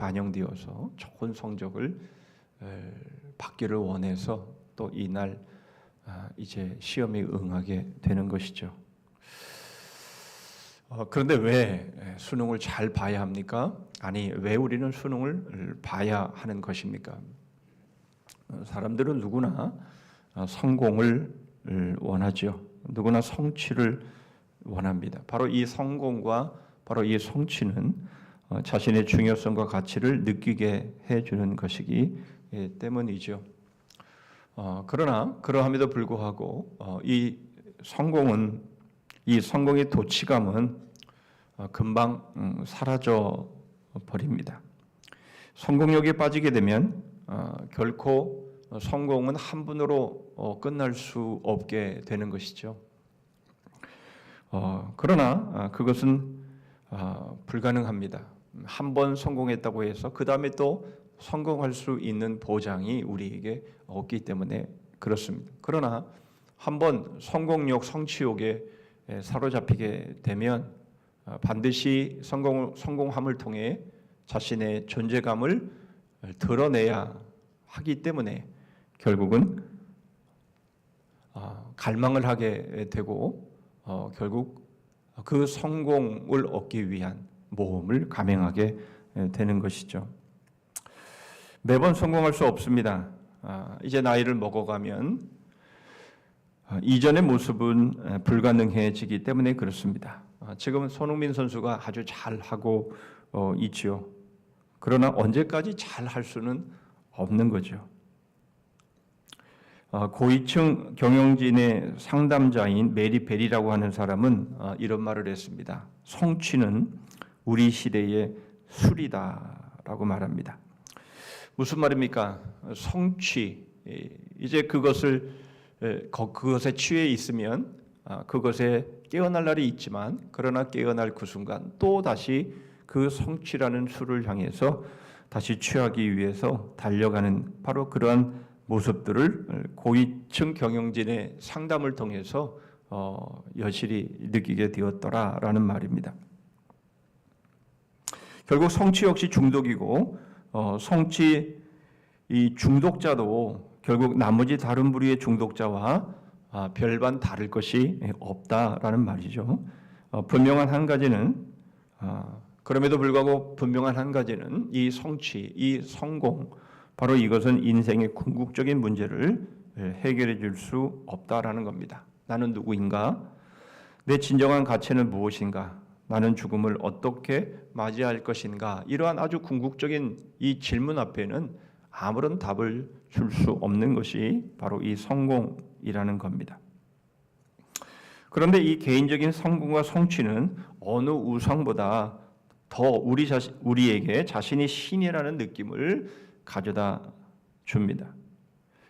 반영되어서 좋은 성적을 받기를 원해서 또 이날 이제 시험에 응하게 되는 것이죠. 그런데 왜 수능을 잘 봐야 합니까? 아니, 왜 우리는 수능을 봐야 하는 것입니까? 사람들은 누구나 성공을 원하죠. 누구나 성취를 원합니다. 바로 이 성공과 바로 이 성취는 자신의 중요성과 가치를 느끼게 해주는 것이기 때문이죠. 그러나 그러함에도 불구하고 이 성공의 도취감은 금방 사라져 버립니다. 성공욕에 빠지게 되면 결코 성공은 한 번으로 끝날 수 없게 되는 것이죠. 그러나 그것은 불가능합니다. 한 번 성공했다고 해서 그 다음에 또 성공할 수 있는 보장이 우리에게 없기 때문에 그렇습니다. 그러나 한 번 성공욕, 성취욕에 사로잡히게 되면 반드시 성공함을 통해 자신의 존재감을 드러내야 하기 때문에 결국은 갈망을 하게 되고 결국 그 성공을 얻기 위한 모험을 감행하게 되는 것이죠. 매번 성공할 수 없습니다. 이제 나이를 먹어가면 이전의 모습은 불가능해지기 때문에 그렇습니다. 지금 손흥민 선수가 아주 잘하고 있지요. 그러나 언제까지 잘할 수는 없는 거죠. 고위층 경영진의 상담자인 메리 벨이라고 하는 사람은 이런 말을 했습니다. 성취는 우리 시대의 술이다라고 말합니다. 무슨 말입니까? 성취, 이제 그것에 취해 있으면 그것에 깨어날 날이 있지만 그러나 깨어날 그 순간 또 다시 그 성취라는 술을 향해서 다시 취하기 위해서 달려가는 바로 그러한 모습들을 고위층 경영진의 상담을 통해서 여실히 느끼게 되었더라라는 말입니다. 결국 성취 역시 중독이고 성취 이 중독자도 결국 나머지 다른 부류의 중독자와 별반 다를 것이 없다라는 말이죠. 그럼에도 불구하고 분명한 한 가지는 이 성취, 이 성공, 바로 이것은 인생의 궁극적인 문제를 해결해 줄 수 없다라는 겁니다. 나는 누구인가? 내 진정한 가치는 무엇인가? 나는 죽음을 어떻게 맞이할 것인가? 이러한 아주 궁극적인 이 질문 앞에는 아무런 답을 줄 수 없는 것이 바로 이 성공이라는 겁니다. 그런데 이 개인적인 성공과 성취는 어느 우상보다 더 우리에게 자신이 신이라는 느낌을 가져다 줍니다.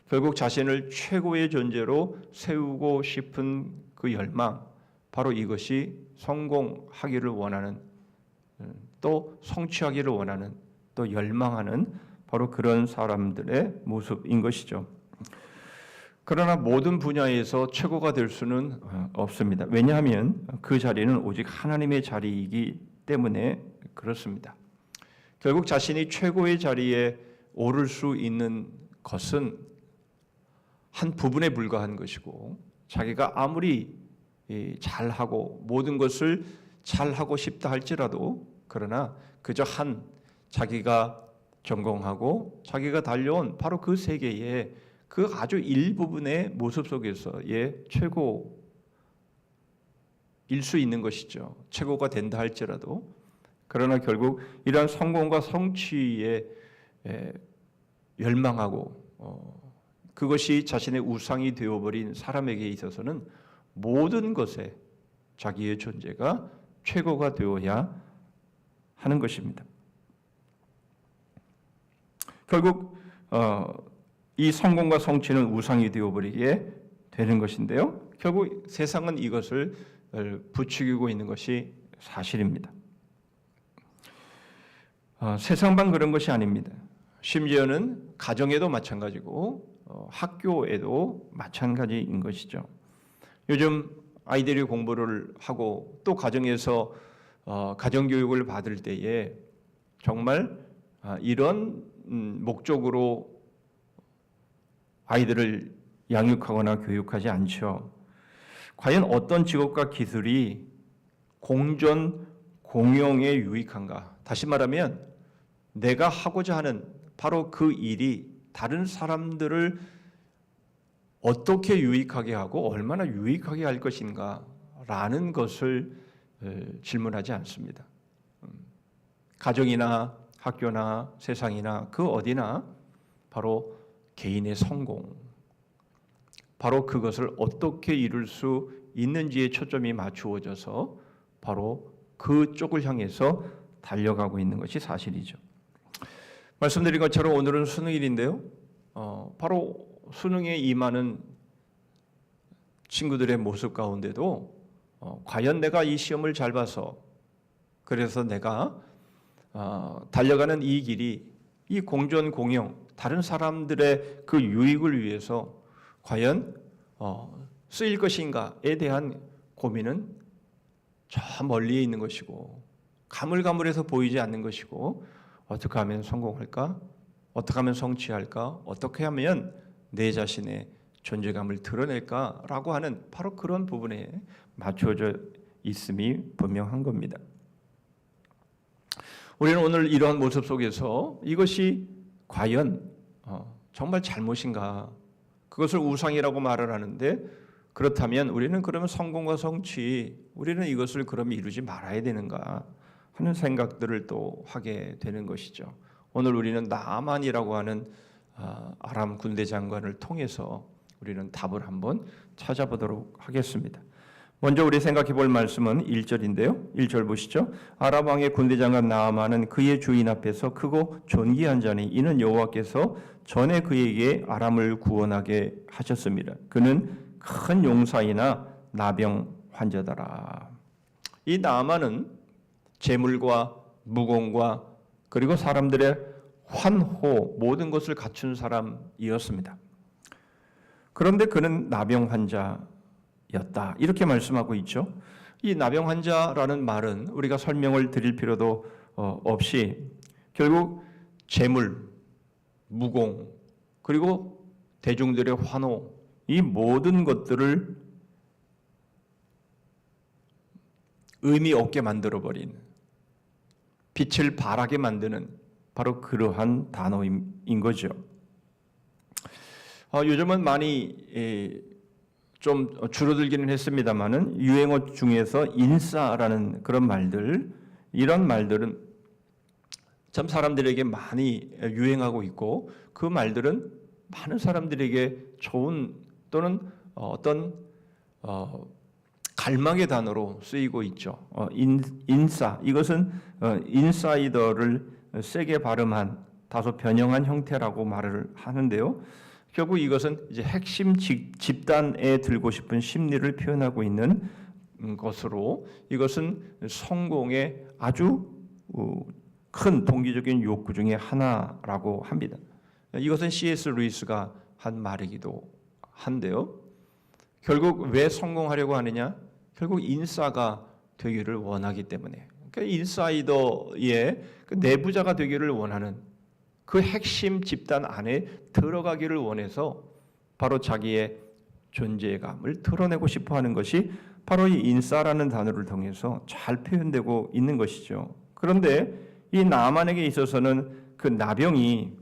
결국 자신을 최고의 존재로 세우고 싶은 그 열망, 바로 이것이 성공하기를 원하는, 또 성취하기를 원하는, 또 열망하는 바로 그런 사람들의 모습인 것이죠. 그러나 모든 분야에서 최고가 될 수는 없습니다. 왜냐하면 그 자리는 오직 하나님의 자리이기 때문에 그렇습니다. 결국 자신이 최고의 자리에 오를 수 있는 것은 한 부분에 불과한 것이고, 자기가 아무리 잘하고 모든 것을 잘하고 싶다 할지라도 그러나 그저 자기가 전공하고 자기가 달려온 바로 그 세계의 그 아주 일부분의 모습 속에서의 최고일 수 있는 것이죠. 최고가 된다 할지라도. 그러나 결국 이러한 성공과 성취에 열망하고 그것이 자신의 우상이 되어버린 사람에게 있어서는 모든 것에 자기의 존재가 최고가 되어야 하는 것입니다. 결국 이 성공과 성취는 우상이 되어버리게 되는 것인데요. 결국 세상은 이것을 부추기고 있는 것이 사실입니다. 세상만 그런 것이 아닙니다. 심지어는 가정에도 마찬가지고 학교에도 마찬가지인 것이죠. 요즘 아이들이 공부를 하고 또 가정에서 가정교육을 받을 때에 정말 이런 목적으로 아이들을 양육하거나 교육하지 않죠. 과연 어떤 직업과 기술이 공존 공용에 유익한가? 다시 말하면 내가 하고자 하는 바로 그 일이 다른 사람들을 어떻게 유익하게 하고 얼마나 유익하게 할 것인가 라는 것을 질문하지 않습니다. 가정이나 학교나 세상이나 그 어디나 바로 개인의 성공, 바로 그것을 어떻게 이룰 수 있는지에 초점이 맞추어져서 바로 그쪽을 향해서 달려가고 있는 것이 사실이죠. 말씀드린 것처럼 오늘은 수능일인데요. 바로 수능에 임하는 친구들의 모습 가운데도 과연 내가 이 시험을 잘 봐서 그래서 내가 달려가는 이 길이 이 공존 공용 다른 사람들의 그 유익을 위해서 과연 쓰일 것인가에 대한 고민은 저 멀리에 있는 것이고 가물가물해서 보이지 않는 것이고 어떻게 하면 성공할까? 어떻게 하면 성취할까? 어떻게 하면 내 자신의 존재감을 드러낼까라고 하는 바로 그런 부분에 맞춰져 있음이 분명한 겁니다. 우리는 오늘 이러한 모습 속에서 이것이 과연 정말 잘못인가? 그것을 우상이라고 말을 하는데 그렇다면 우리는 그러면 성공과 성취 우리는 이것을 그럼 이루지 말아야 되는가 하는 생각들을 또 하게 되는 것이죠. 오늘 우리는 나아만이라고 하는 아람 군대 장관을 통해서 우리는 답을 한번 찾아보도록 하겠습니다. 먼저 우리 생각해 볼 말씀은 1절인데요. 1절 보시죠. 아람 왕의 군대 장관 나아만은 그의 주인 앞에서 크고 존귀한 자니 이는 여호와께서 전에 그에게 아람을 구원하게 하셨습니다. 그는 큰 용사이나 나병 환자더라. 이 나아만은 재물과 무공과 그리고 사람들의 환호 모든 것을 갖춘 사람이었습니다. 그런데 그는 나병 환자였다. 이렇게 말씀하고 있죠. 이 나병 환자라는 말은 우리가 설명을 드릴 필요도 없이 결국 재물, 무공, 그리고 대중들의 환호 이 모든 것들을 의미 없게 만들어버린 빛을 발하게 만드는 바로 그러한 단어인 거죠. 요즘은 많이 좀 줄어들기는 했습니다만은 유행어 중에서 인싸라는 그런 말들 이런 말들은 참 사람들에게 많이 유행하고 있고 그 말들은 많은 사람들에게 좋은 또는 어떤 갈망의 단어로 쓰이고 있죠. 인싸 이것은 인사이더를 세게 발음한 다소 변형한 형태라고 말을 하는데요. 결국 이것은 이제 핵심 집단에 들고 싶은 심리를 표현하고 있는 것으로 이것은 성공의 아주 큰 동기적인 욕구 중에 하나라고 합니다. 이것은 C.S. 루이스가 한 말이기도 한데요. 결국 왜 성공하려고 하느냐? 결국 인싸가 되기를 원하기 때문에. 그러니까 인사이더의 그 내부자가 되기를 원하는 그 핵심 집단 안에 들어가기를 원해서 바로 자기의 존재감을 드러내고 싶어 하는 것이 바로 이 인싸라는 단어를 통해서 잘 표현되고 있는 것이죠. 그런데 이 나아만에게 있어서는 그 나병이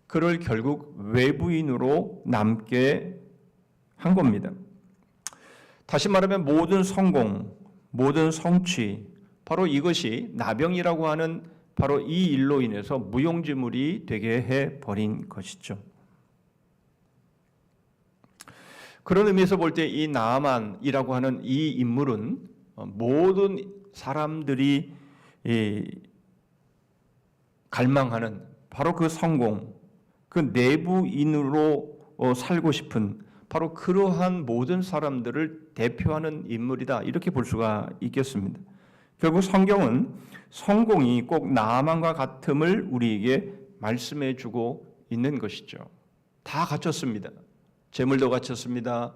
그를 결국 외부인으로 남게 한 겁니다. 다시 말하면 모든 성공, 모든 성취, 바로 이것이 나병이라고 하는 바로 이 일로 인해서 무용지물이 되게 해버린 것이죠. 그런 의미에서 볼 때 이 나아만이라고 하는 이 인물은 모든 사람들이 갈망하는 바로 그 성공, 그 내부인으로 살고 싶은 바로 그러한 모든 사람들을 대표하는 인물이다. 이렇게 볼 수가 있겠습니다. 결국 성경은 성공이 꼭 나아만과 같음을 우리에게 말씀해 주고 있는 것이죠. 다 갖췄습니다. 재물도 갖췄습니다.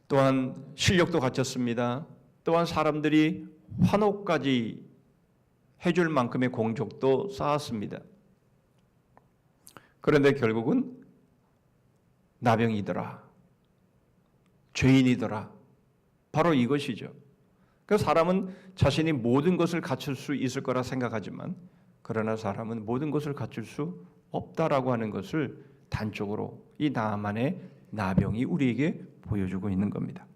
또한 실력도 갖췄습니다. 또한 사람들이 환호까지 해줄 만큼의 공적도 쌓았습니다. 그런데 결국은 나병이더라, 죄인이더라, 바로 이것이죠. 그 사람은 자신이 모든 것을 갖출 수 있을 거라 생각하지만 그러나 사람은 모든 것을 갖출 수 없다라고 하는 것을 단적으로 이 나아만의 나병이 우리에게 보여주고 있는 겁니다.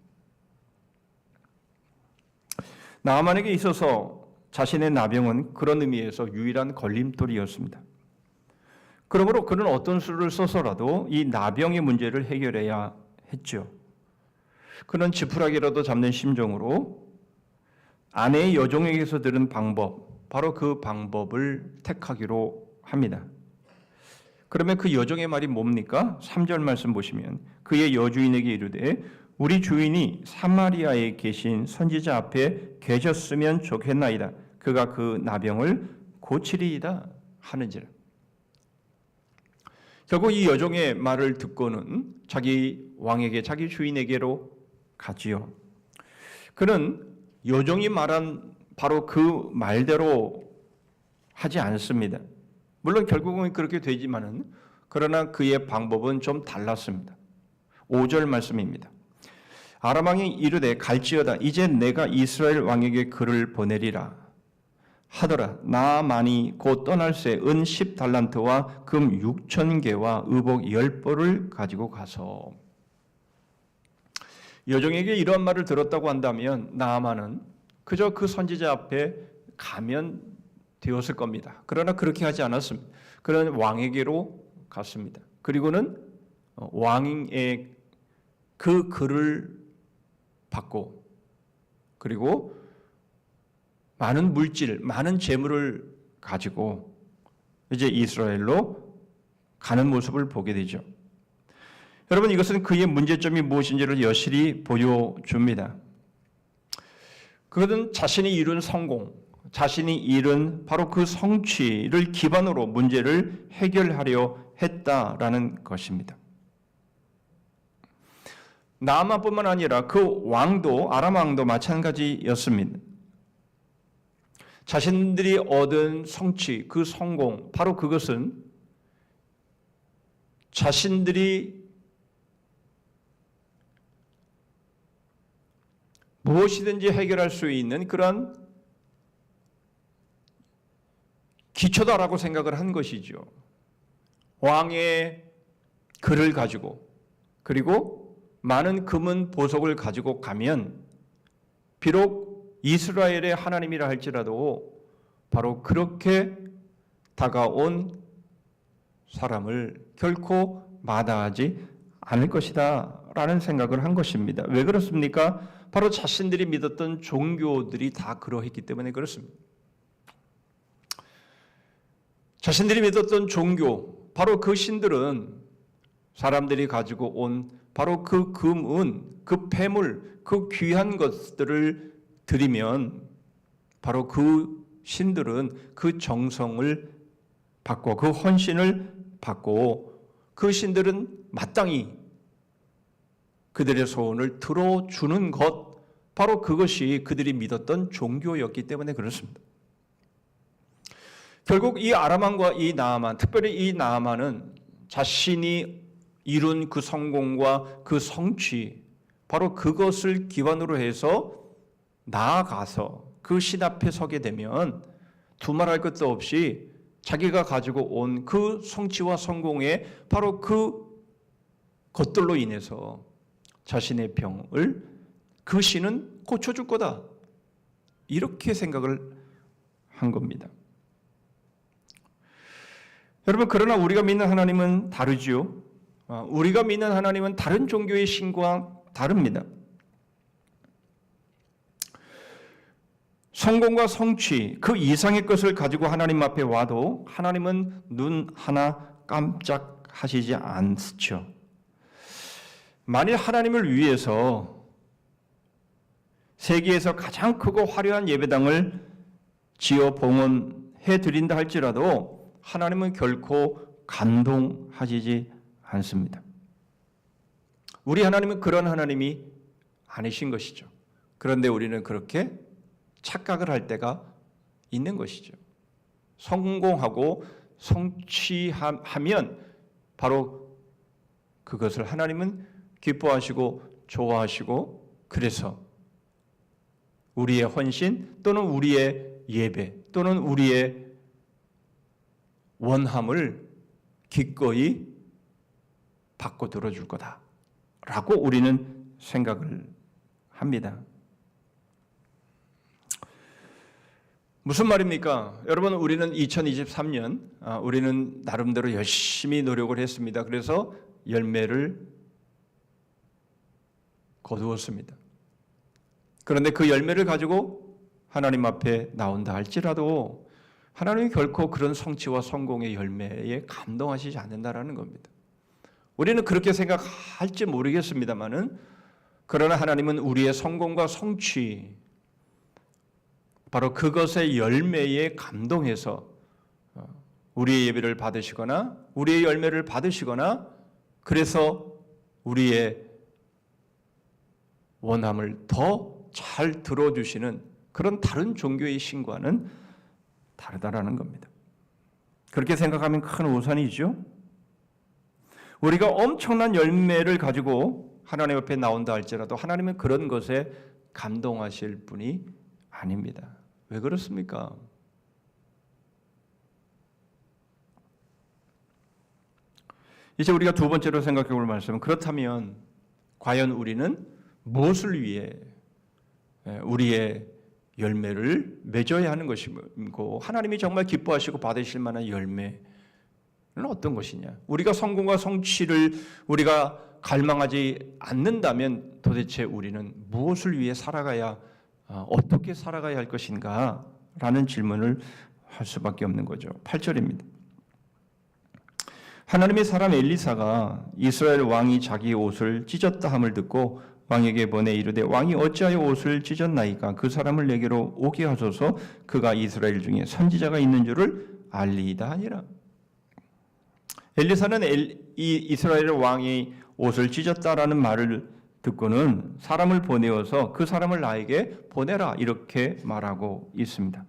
나아만에게 있어서 자신의 나병은 그런 의미에서 유일한 걸림돌이었습니다. 그러므로 그는 어떤 수를 써서라도 이 나병의 문제를 해결해야 했죠. 그는 지푸라기라도 잡는 심정으로 아내의 여종에게서 들은 방법, 바로 그 방법을 택하기로 합니다. 그러면 그 여종의 말이 뭡니까? 3절 말씀 보시면 그의 여주인에게 이르되 우리 주인이 사마리아에 계신 선지자 앞에 계셨으면 좋겠나이다. 그가 그 나병을 고치리이다 하는지라. 결국 이 여종의 말을 듣고는 자기 왕에게, 자기 주인에게로 가지요. 그는 여종이 말한 바로 그 말대로 하지 않습니다. 물론 결국은 그렇게 되지만은 그러나 그의 방법은 좀 달랐습니다. 5절 말씀입니다. 아람 왕이 이르되 갈지어다 이제 내가 이스라엘 왕에게 글을 보내리라 하더라. 나만이 곧 떠날새 은 10달란트와 금 6,000개와 의복 10벌을 가지고 가서. 여종에게 이러한 말을 들었다고 한다면 나아만은 그저 그 선지자 앞에 가면 되었을 겁니다. 그러나 그렇게 하지 않았습니다. 그는 왕에게로 갔습니다. 그리고는 왕의 그 글을 받고 그리고 많은 물질, 많은 재물을 가지고 이제 이스라엘로 가는 모습을 보게 되죠. 여러분, 이것은 그의 문제점이 무엇인지를 여실히 보여줍니다. 그것은 자신이 이룬 성공, 자신이 이룬 바로 그 성취를 기반으로 문제를 해결하려 했다라는 것입니다. 나아만뿐만 아니라 그 왕도, 아람 왕도 마찬가지였습니다. 자신들이 얻은 성취, 그 성공, 바로 그것은 자신들이 무엇이든지 해결할 수 있는 그런 기초다라고 생각을 한 것이죠. 왕의 글을 가지고 그리고 많은 금은 보석을 가지고 가면 비록 이스라엘의 하나님이라 할지라도 바로 그렇게 다가온 사람을 결코 마다하지 않을 것이다 라는 생각을 한 것입니다. 왜 그렇습니까? 바로 자신들이 믿었던 종교들이 다 그러했기 때문에 그렇습니다. 자신들이 믿었던 종교, 바로 그 신들은 사람들이 가지고 온 바로 그 금은, 그 폐물, 그 귀한 것들을 드리면 바로 그 신들은 그 정성을 받고 그 헌신을 받고 그 신들은 마땅히 그들의 소원을 들어주는 것, 바로 그것이 그들이 믿었던 종교였기 때문에 그렇습니다. 결국 이 아람 왕과 이 나아만, 특별히 이 나아만은 자신이 이룬 그 성공과 그 성취, 바로 그것을 기반으로 해서 나아가서 그 신 앞에 서게 되면 두말할 것도 없이 자기가 가지고 온 그 성취와 성공에 바로 그 것들로 인해서 자신의 병을 그 신은 고쳐줄 거다, 이렇게 생각을 한 겁니다. 여러분, 그러나 우리가 믿는 하나님은 다르지요. 우리가 믿는 하나님은 다른 종교의 신과 다릅니다. 성공과 성취, 그 이상의 것을 가지고 하나님 앞에 와도 하나님은 눈 하나 깜짝 하시지 않죠. 만일 하나님을 위해서 세계에서 가장 크고 화려한 예배당을 지어 봉헌해 드린다 할지라도 하나님은 결코 감동하시지 않습니다. 우리 하나님은 그런 하나님이 아니신 것이죠. 그런데 우리는 그렇게 착각을 할 때가 있는 것이죠. 성공하고 성취하면 바로 그것을 하나님은 기뻐하시고 좋아하시고, 그래서 우리의 헌신 또는 우리의 예배 또는 우리의 원함을 기꺼이 받고 들어줄 거다라고 우리는 생각을 합니다. 무슨 말입니까? 여러분, 우리는 2023년 우리는 나름대로 열심히 노력을 했습니다. 그래서 열매를 거두었습니다. 그런데 그 열매를 가지고 하나님 앞에 나온다 할지라도 하나님이 결코 그런 성취와 성공의 열매에 감동하시지 않는다라는 겁니다. 우리는 그렇게 생각할지 모르겠습니다만은, 그러나 하나님은 우리의 성공과 성취, 바로 그것의 열매에 감동해서 우리의 예배를 받으시거나 우리의 열매를 받으시거나, 그래서 우리의 원함을 더 잘 들어주시는 그런 다른 종교의 신과는 다르다라는 겁니다. 그렇게 생각하면 큰 오산이죠. 우리가 엄청난 열매를 가지고 하나님 앞에 나온다 할지라도 하나님은 그런 것에 감동하실 분이 아닙니다. 왜 그렇습니까? 이제 우리가 두 번째로 생각해 볼 말씀은, 그렇다면 과연 우리는 무엇을 위해 우리의 열매를 맺어야 하는 것이고, 하나님이 정말 기뻐하시고 받으실 만한 열매는 어떤 것이냐? 우리가 성공과 성취를 우리가 갈망하지 않는다면 도대체 우리는 무엇을 위해 살아가야, 어떻게 살아가야 할 것인가? 라는 질문을 할 수밖에 없는 거죠. 8절입니다. 하나님의 사람 엘리사가 이스라엘 왕이 자기 옷을 찢었다 함을 듣고 왕에게 보내 이르되, 왕이 어찌하여 옷을 찢었나이까? 그 사람을 내게로 오게 하소서. 그가 이스라엘 중에 선지자가 있는 줄을 알리이다 하니라. 엘리사는 이스라엘 왕이 옷을 찢었다라는 말을 듣고는 사람을 보내어서 그 사람을 나에게 보내라, 이렇게 말하고 있습니다.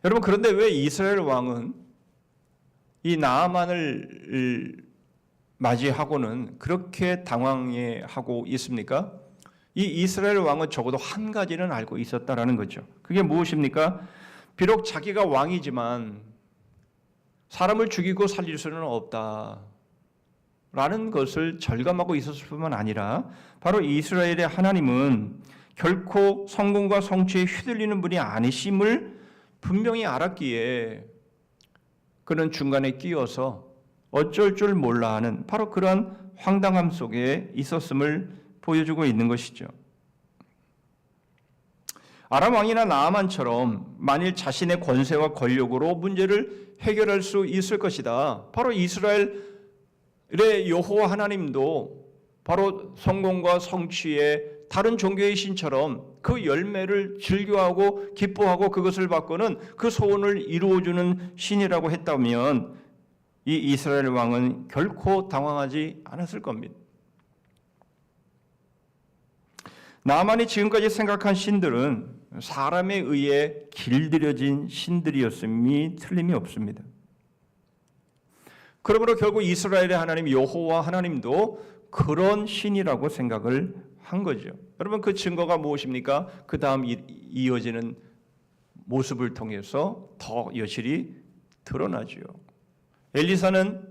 여러분, 그런데 왜 이스라엘 왕은 이 나아만을 맞이하고는 그렇게 당황해하고 있습니까? 이 이스라엘 왕은 적어도 한 가지는 알고 있었다라는 거죠. 그게 무엇입니까? 비록 자기가 왕이지만 사람을 죽이고 살릴 수는 없다라는 것을 절감하고 있었을 뿐만 아니라, 바로 이스라엘의 하나님은 결코 성공과 성취에 휘둘리는 분이 아니심을 분명히 알았기에 그는 중간에 끼어서 어쩔 줄 몰라 하는 바로 그러한 황당함 속에 있었음을 보여주고 있는 것이죠. 아람 왕이나 나아만처럼 만일 자신의 권세와 권력으로 문제를 해결할 수 있을 것이다. 바로 이스라엘의 여호와 하나님도 바로 성공과 성취의 다른 종교의 신처럼 그 열매를 즐겨하고 기뻐하고 그것을 받고는 그 소원을 이루어주는 신이라고 했다면, 이 이스라엘 왕은 결코 당황하지 않았을 겁니다. 나만이 지금까지 생각한 신들은 사람에 의해 길들여진 신들이었음이 틀림이 없습니다. 그러므로 결국 이스라엘의 하나님 여호와 하나님도 그런 신이라고 생각을 한 거죠. 여러분, 그 증거가 무엇입니까? 그 다음 이어지는 모습을 통해서 더 여실히 드러나죠. 엘리사는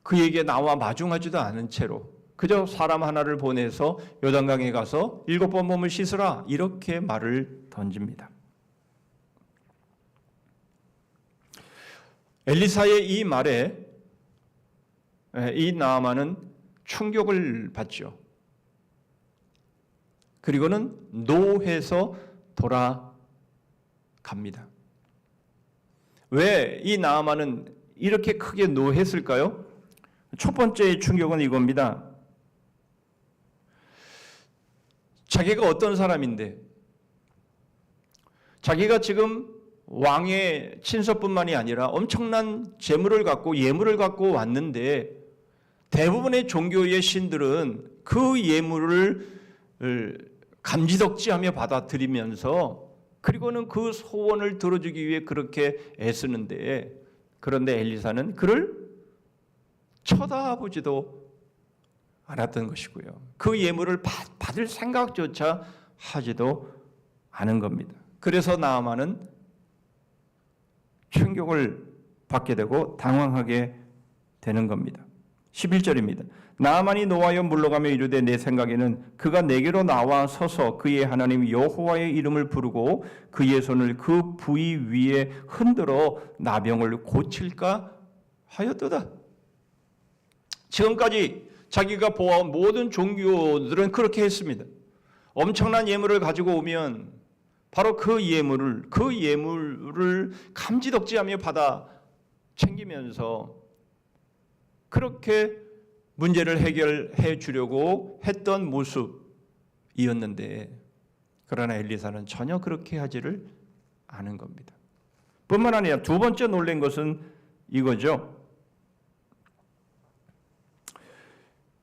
그에게 나와 마중하지도 않은 채로 그저 사람 하나를 보내서 요단강에 가서 7번 몸을 씻으라, 이렇게 말을 던집니다. 엘리사의 이 말에 이 나아만은 충격을 받죠. 그리고는 노해서 돌아갑니다. 왜 이 나아만은 이렇게 크게 노했을까요? 첫 번째 충격은 이겁니다. 자기가 어떤 사람인데, 자기가 지금 왕의 친서뿐만이 아니라 엄청난 재물을 갖고 예물을 갖고 왔는데, 대부분의 종교의 신들은 그 예물을 감지덕지하며 받아들이면서 그리고는 그 소원을 들어주기 위해 그렇게 애쓰는데, 그런데 엘리사는 그를 쳐다보지도 않았던 것이고요. 그 예물을 받을 생각조차 하지도 않은 겁니다. 그래서 나아만은 충격을 받게 되고 당황하게 되는 겁니다. 11절입니다. 나아만이 노하여 물러가며 이르되 내 생각에는 그가 내게로 나와 서서 그의 하나님 여호와의 이름을 부르고 그의 손을 그 부위 위에 흔들어 나병을 고칠까 하였도다. 지금까지 자기가 보아온 모든 종교들은 그렇게 했습니다. 엄청난 예물을 가지고 오면 바로 그 예물을 감지덕지하며 받아 챙기면서 그렇게 문제를 해결해 주려고 했던 모습이었는데, 그러나 엘리사는 전혀 그렇게 하지를 않은 겁니다. 뿐만 아니라 두 번째 놀란 것은 이거죠.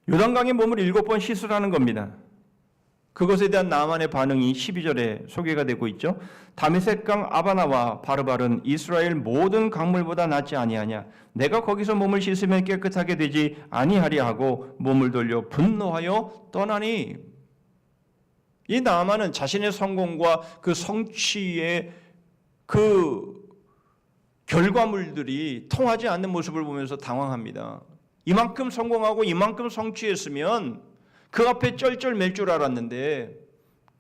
요단강에 몸을 7번 씻으라는 겁니다. 그것에 대한 나만의 반응이 12절에 소개가 되고 있죠. 다메섹강 아바나와 바르발은 이스라엘 모든 강물보다 낫지 아니하냐. 내가 거기서 몸을 씻으면 깨끗하게 되지 아니하리 하고 몸을 돌려 분노하여 떠나니. 이 나만은 자신의 성공과 그 성취의 그 결과물들이 통하지 않는 모습을 보면서 당황합니다. 이만큼 성공하고 이만큼 성취했으면 그 앞에 쩔쩔맬 줄 알았는데,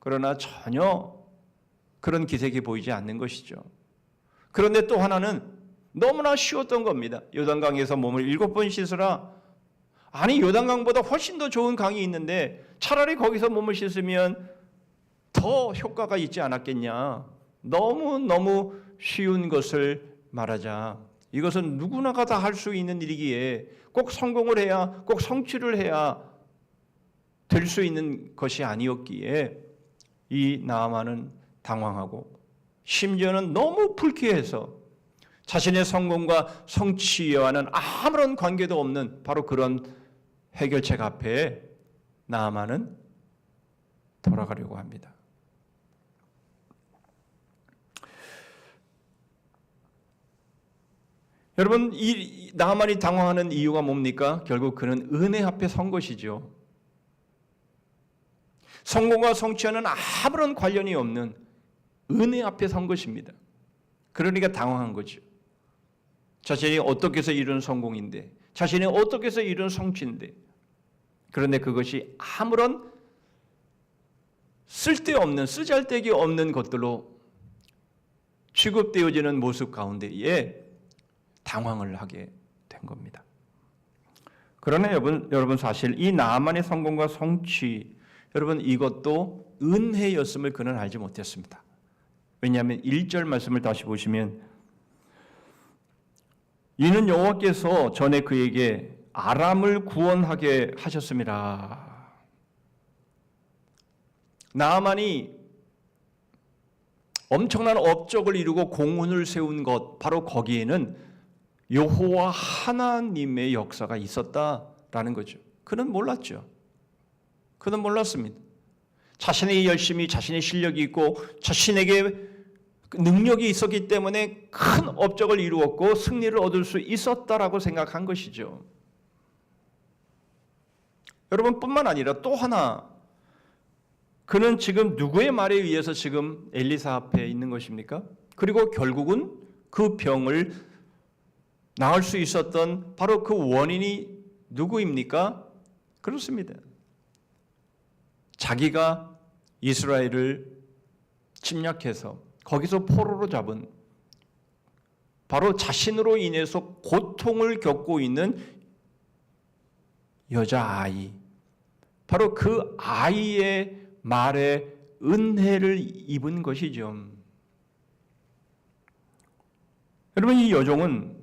그러나 전혀 그런 기색이 보이지 않는 것이죠. 그런데 또 하나는 너무나 쉬웠던 겁니다. 요단강에서 몸을 7번 씻으라. 아니, 요단강보다 훨씬 더 좋은 강이 있는데 차라리 거기서 몸을 씻으면 더 효과가 있지 않았겠냐. 너무너무 쉬운 것을 말하자. 이것은 누구나가 다 할 수 있는 일이기에 꼭 성공을 해야, 꼭 성취를 해야 될 수 있는 것이 아니었기에 이 나아만은 당황하고 심지어는 너무 불쾌해서 자신의 성공과 성취와는 아무런 관계도 없는 바로 그런 해결책 앞에 나아만은 돌아가려고 합니다. 여러분, 이 나아만이 당황하는 이유가 뭡니까? 결국 그는 은혜 앞에 선 것이죠. 성공과 성취와는 아무런 관련이 없는 은혜 앞에 선 것입니다. 그러니까 당황한 거죠. 자신이 어떻게 해서 이룬 성공인데, 자신이 어떻게 해서 이룬 성취인데, 그런데 그것이 아무런 쓸데없는, 쓰잘데기 없는 것들로 취급되어지는 모습 가운데에 당황을 하게 된 겁니다. 그러나 여러분 사실 이 나아만의 성공과 성취, 여러분 이것도 은혜였음을 그는 알지 못했습니다. 왜냐하면 1절 말씀을 다시 보시면 이는 여호와께서 전에 그에게 아람을 구원하게 하셨습니다. 나아만이 엄청난 업적을 이루고 공훈을 세운 것, 바로 거기에는 여호와 하나님의 역사가 있었다라는 거죠. 그는 몰랐죠. 그는 몰랐습니다. 자신의 열심히, 자신의 실력이 있고 자신에게 능력이 있었기 때문에 큰 업적을 이루었고 승리를 얻을 수 있었다라고 생각한 것이죠. 여러분, 뿐만 아니라 또 하나, 그는 지금 누구의 말에 의해서 지금 엘리사 앞에 있는 것입니까? 그리고 결국은 그 병을 나을 수 있었던 바로 그 원인이 누구입니까? 그렇습니다. 자기가 이스라엘을 침략해서 거기서 포로로 잡은, 바로 자신으로 인해서 고통을 겪고 있는 여자아이, 바로 그 아이의 말에 은혜를 입은 것이죠. 여러분, 이 여종은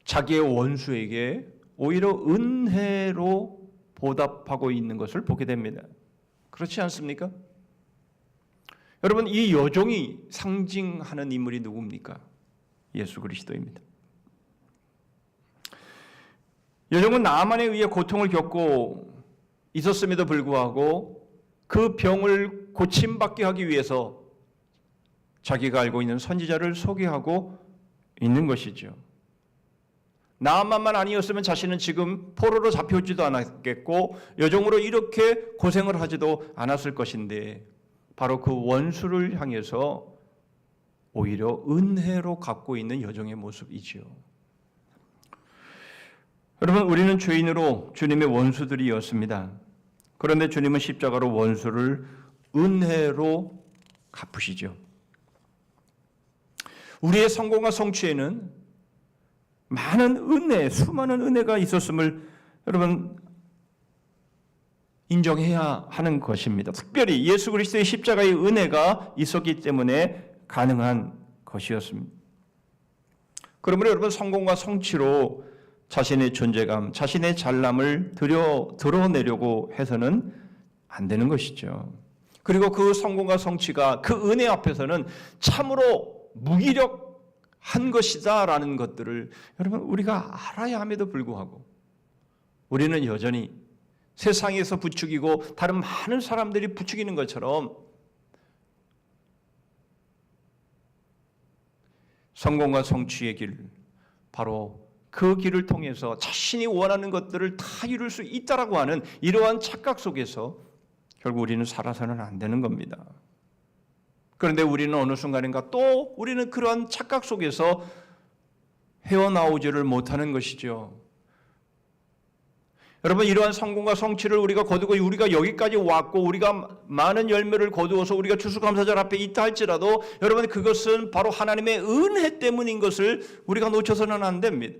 자기의 원수에게 오히려 은혜로 보답하고 있는 것을 보게 됩니다. 그렇지 않습니까? 여러분, 이 여종이 상징하는 인물이 누굽니까? 예수 그리스도입니다. 여종은 나아만에 의해 고통을 겪고 있었음에도 불구하고 그 병을 고침받게 하기 위해서 자기가 알고 있는 선지자를 소개하고 있는 것이죠. 나아만만 아니었으면 자신은 지금 포로로 잡혀오지도 않았겠고 여종으로 이렇게 고생을 하지도 않았을 것인데 바로 그 원수를 향해서 오히려 은혜로 갖고 있는 여종의 모습이지요. 여러분, 우리는 죄인으로 주님의 원수들이었습니다. 그런데 주님은 십자가로 원수를 은혜로 갚으시죠. 우리의 성공과 성취에는 많은 은혜, 수많은 은혜가 있었음을 여러분 인정해야 하는 것입니다. 특별히 예수 그리스도의 십자가의 은혜가 있었기 때문에 가능한 것이었습니다. 그러므로 여러분 성공과 성취로 자신의 존재감, 자신의 잘남을 드러내려고 해서는 안 되는 것이죠. 그리고 그 성공과 성취가 그 은혜 앞에서는 참으로 무기력한 것이다라는 것들을 여러분 우리가 알아야 함에도 불구하고 우리는 여전히 세상에서 부추기고 다른 많은 사람들이 부추기는 것처럼 성공과 성취의 길, 바로 그 길을 통해서 자신이 원하는 것들을 다 이룰 수 있다라고 하는 이러한 착각 속에서 결국 우리는 살아서는 안 되는 겁니다. 그런데 우리는 어느 순간인가 또 우리는 그러한 착각 속에서 헤어나오지를 못하는 것이죠. 여러분, 이러한 성공과 성취를 우리가 거두고 우리가 여기까지 왔고 우리가 많은 열매를 거두어서 우리가 추수감사절 앞에 있다 할지라도 여러분 그것은 바로 하나님의 은혜 때문인 것을 우리가 놓쳐서는 안 됩니다.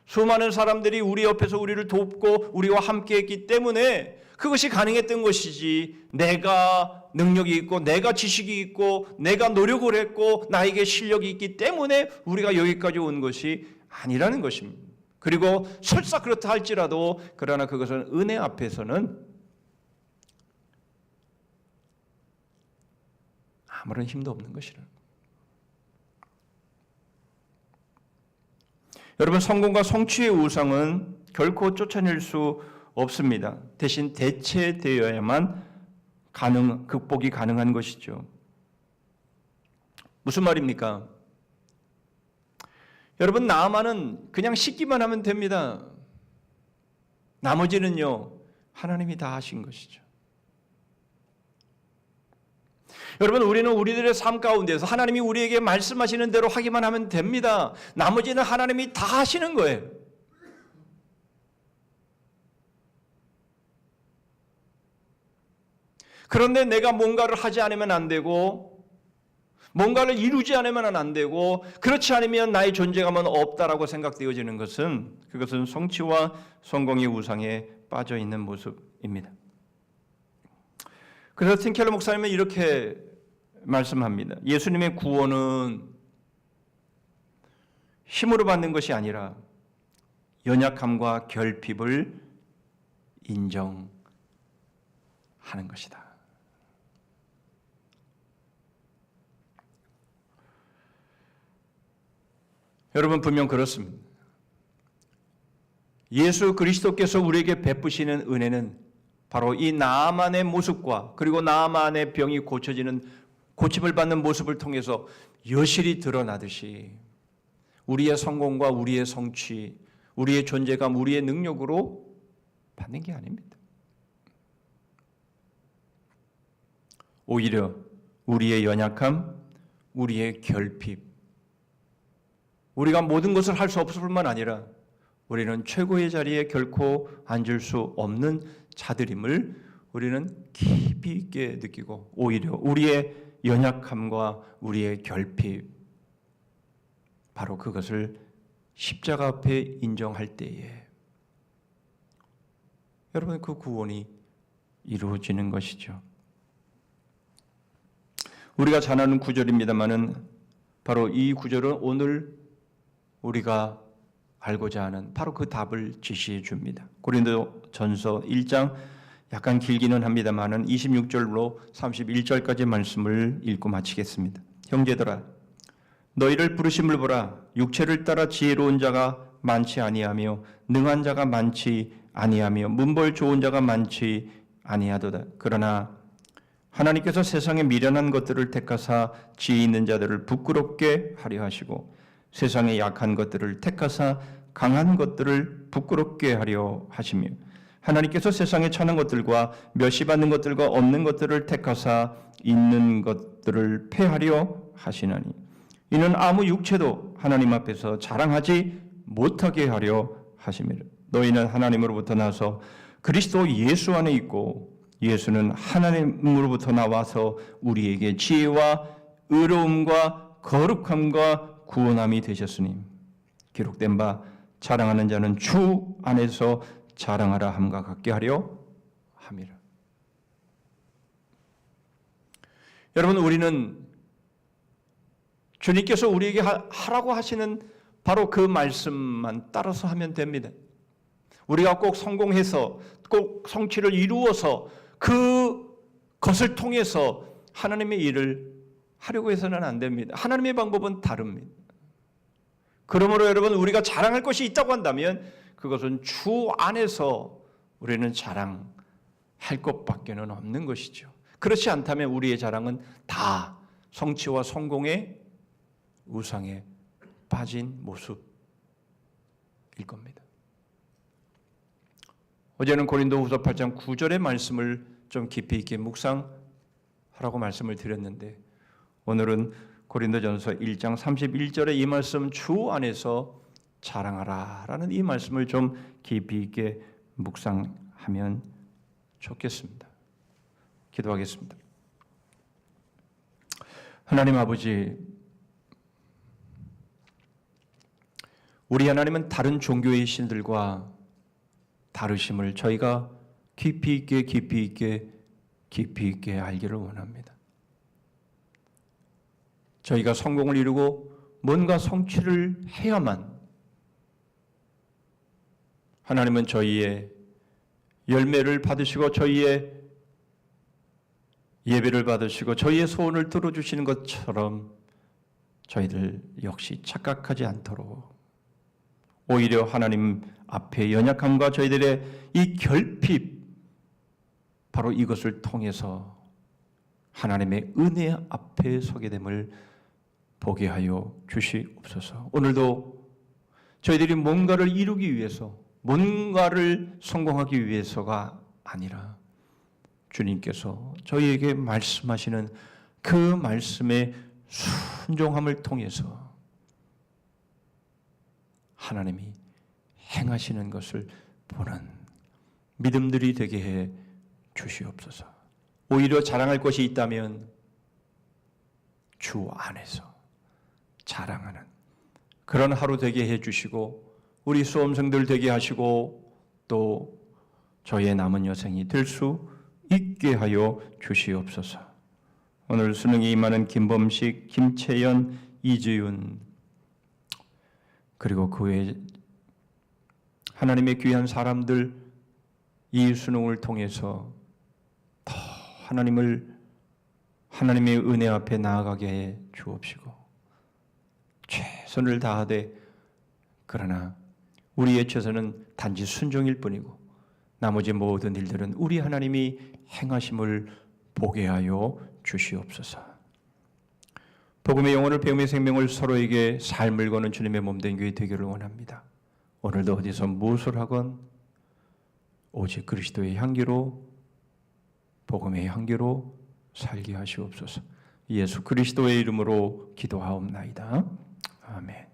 수많은 사람들이 우리 옆에서 우리를 돕고 우리와 함께 했기 때문에 그것이 가능했던 것이지 내가 능력이 있고 내가 지식이 있고 내가 노력을 했고 나에게 실력이 있기 때문에 우리가 여기까지 온 것이 아니라는 것입니다. 그리고 설사 그렇다 할지라도 그러나 그것은 은혜 앞에서는 아무런 힘도 없는 것이라. 여러분, 성공과 성취의 우상은 결코 쫓아낼 수 없습니다. 대신 대체되어야만 극복이 가능한 것이죠. 무슨 말입니까? 여러분, 나아만은 그냥 씻기만 하면 됩니다. 나머지는요, 하나님이 다 하신 것이죠. 여러분, 우리는 우리들의 삶 가운데서 하나님이 우리에게 말씀하시는 대로 하기만 하면 됩니다. 나머지는 하나님이 다 하시는 거예요. 그런데 내가 뭔가를 하지 않으면 안 되고 뭔가를 이루지 않으면 안 되고 그렇지 않으면 나의 존재감은 없다라고 생각되어지는 것은 그것은 성취와 성공의 우상에 빠져 있는 모습입니다. 그래서 팀켈러 목사님은 이렇게 말씀합니다. 예수님의 구원은 힘으로 받는 것이 아니라 연약함과 결핍을 인정하는 것이다. 여러분, 분명 그렇습니다. 예수 그리스도께서 우리에게 베푸시는 은혜는 바로 이 나아만의 모습과 그리고 나아만의 병이 고침을 받는 모습을 통해서 여실히 드러나듯이 우리의 성공과 우리의 성취, 우리의 존재감, 우리의 능력으로 받는 게 아닙니다. 오히려 우리의 연약함, 우리의 결핍, 우리가 모든 것을 할 수 없을 뿐만 아니라 우리는 최고의 자리에 결코 앉을 수 없는 자들임을 우리는 깊이 있게 느끼고 오히려 우리의 연약함과 우리의 결핍, 바로 그것을 십자가 앞에 인정할 때에 여러분 그 구원이 이루어지는 것이죠. 우리가 잘 아는 구절입니다마는 바로 이 구절은 오늘 우리가 알고자 하는 바로 그 답을 제시해 줍니다. 고린도전서 1장 약간 길기는 합니다마는 26절로 31절까지 말씀을 읽고 마치겠습니다. 형제들아, 너희를 부르심을 보라. 육체를 따라 지혜로운 자가 많지 아니하며 능한 자가 많지 아니하며 문벌 좋은 자가 많지 아니하도다. 그러나 하나님께서 세상의 미련한 것들을 택하사 지혜 있는 자들을 부끄럽게 하려 하시고 세상의 약한 것들을 택하사 강한 것들을 부끄럽게 하려 하시며 하나님께서 세상의 천한 것들과 멸시받는 것들과 없는 것들을 택하사 있는 것들을 폐하려 하시나니 이는 아무 육체도 하나님 앞에서 자랑하지 못하게 하려 하심이라. 너희는 하나님으로부터 나서 그리스도 예수 안에 있고 예수는 하나님으로부터 나와서 우리에게 지혜와 의로움과 거룩함과 구원함이 되셨으니 기록된 바 자랑하는 자는 주 안에서 자랑하라 함과 같게 하려 함이라. 여러분, 우리는 주님께서 우리에게 하라고 하시는 바로 그 말씀만 따라서 하면 됩니다. 우리가 꼭 성공해서 꼭 성취를 이루어서 그것을 통해서 하나님의 일을 하려고 해서는 안 됩니다. 하나님의 방법은 다릅니다. 그러므로 여러분, 우리가 자랑할 것이 있다고 한다면 그것은 주 안에서 우리는 자랑할 것밖에는 없는 것이죠. 그렇지 않다면 우리의 자랑은 다 성취와 성공의 우상에 빠진 모습일 겁니다. 어제는 고린도후서 8장 9절의 말씀을 좀 깊이 있게 묵상하라고 말씀을 드렸는데 오늘은 고린도전서 1장 31절의 이 말씀 주 안에서 자랑하라 라는 이 말씀을 좀 깊이 있게 묵상하면 좋겠습니다. 기도하겠습니다. 하나님 아버지, 우리 하나님은 다른 종교의 신들과 다르심을 저희가 깊이 있게 알기를 원합니다. 저희가 성공을 이루고 뭔가 성취를 해야만 하나님은 저희의 열매를 받으시고 저희의 예배를 받으시고 저희의 소원을 들어주시는 것처럼 저희들 역시 착각하지 않도록 오히려 하나님 앞에 연약함과 저희들의 이 결핍, 바로 이것을 통해서 하나님의 은혜 앞에 서게 됨을 보게 하여 주시옵소서. 오늘도 저희들이 뭔가를 이루기 위해서, 뭔가를 성공하기 위해서가 아니라 주님께서 저희에게 말씀하시는 그 말씀의 순종함을 통해서 하나님이 행하시는 것을 보는 믿음들이 되게 해 주시옵소서. 오히려 자랑할 것이 있다면 주 안에서 자랑하는 그런 하루 되게 해 주시고 우리 수험생들 되게 하시고 또 저희의 남은 여생이 될 수 있게 하여 주시옵소서. 오늘 수능이 임하는 김범식, 김채연, 이지윤 그리고 그 외에 하나님의 귀한 사람들 이 수능을 통해서 더 하나님의 은혜 앞에 나아가게 해 주옵시고 최선을 다하되 그러나 우리의 최선은 단지 순종일 뿐이고 나머지 모든 일들은 우리 하나님이 행하심을 보게 하여 주시옵소서. 복음의 영혼을 배움의 생명을 서로에게 삶을 거는 주님의 몸된 교회 되기를 원합니다. 오늘도 어디서 무엇을 하건 오직 그리스도의 향기로 복음의 향기로 살게 하시옵소서. 예수 그리스도의 이름으로 기도하옵나이다. 아멘.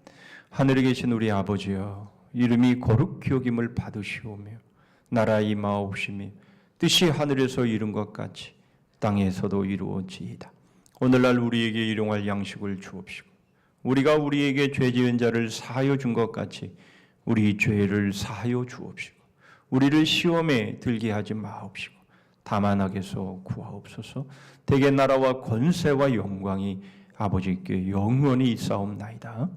하늘에 계신 우리 아버지여, 이름이 거룩히 여김을 받으시오며 나라 임하옵시며 뜻이 하늘에서 이룬 것 같이 땅에서도 이루어지이다. 오늘날 우리에게 일용할 양식을 주옵시고 우리가 우리에게 죄 지은 자를 사하여 준 것 같이 우리 죄를 사하여 주옵시고 우리를 시험에 들게 하지 마옵시고 다만 악에서 구하옵소서. 대개 나라와 권세와 영광이 아버지께 영원히 있사옵나이다.